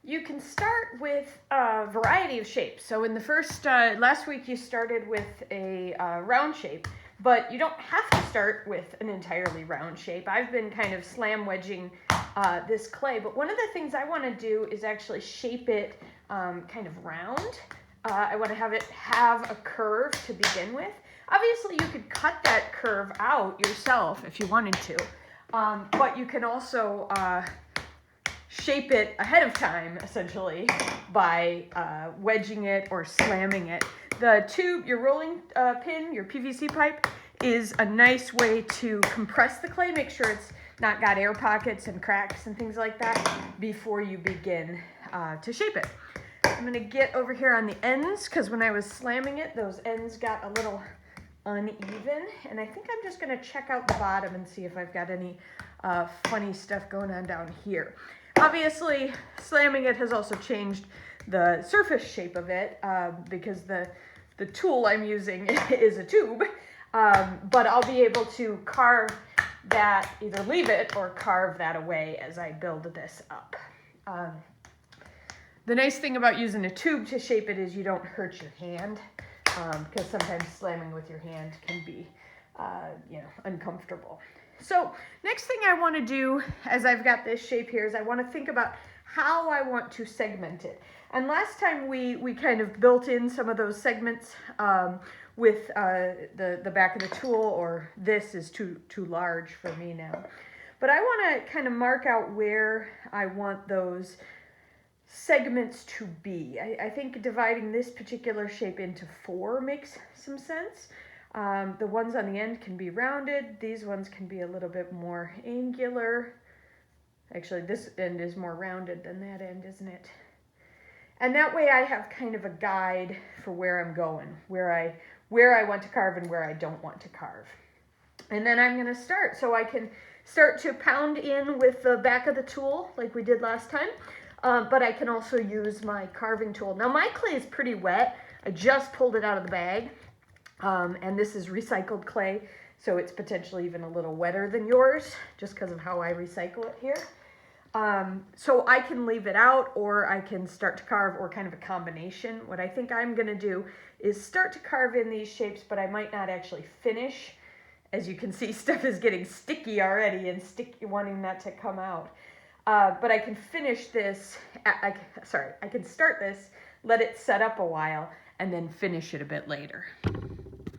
You can start with a variety of shapes. So in the first, last week you started with a round shape, but you don't have to start with an entirely round shape. I've been kind of slam wedging this clay, but one of the things I want to do is actually shape it kind of round. I want to have it have a curve to begin with. Obviously you could cut that curve out yourself if you wanted to, but you can also shape it ahead of time, essentially, by wedging it or slamming it. The tube, your rolling pin, your PVC pipe, is a nice way to compress the clay, make sure it's not got air pockets and cracks and things like that before you begin to shape it. I'm going to get over here on the ends, because when I was slamming it, those ends got a little uneven, and I think I'm just going to check out the bottom and see if I've got any funny stuff going on down here. Obviously, slamming it has also changed the surface shape of it because the tool I'm using is a tube, but I'll be able to carve that, either leave it or carve that away as I build this up. The nice thing about using a tube to shape it is you don't hurt your hand, because sometimes slamming with your hand can be uncomfortable. So next thing I want to do, as I've got this shape here, is I want to think about how I want to segment it. And last time we kind of built in some of those segments with the back of the tool, or this is too large for me now. But I want to kind of mark out where I want those segments to be. I think dividing this particular shape into 4 makes some sense. The ones on the end can be rounded. These ones can be a little bit more angular. Actually, this end is more rounded than that end, isn't it? And that way I have kind of a guide for where I'm going, where I want to carve and where I don't want to carve. And then I'm going to start. So I can start to pound in with the back of the tool like we did last time. But I can also use my carving tool. Now my clay is pretty wet. I just pulled it out of the bag. And this is recycled clay, so it's potentially even a little wetter than yours, just because of how I recycle it here. So I can leave it out, or I can start to carve, or kind of a combination. What I think I'm going to do is start to carve in these shapes, but I might not actually finish. As you can see, stuff is getting sticky already, and wanting that to come out. But I can finish this, I can start this, let it set up a while, and then finish it a bit later.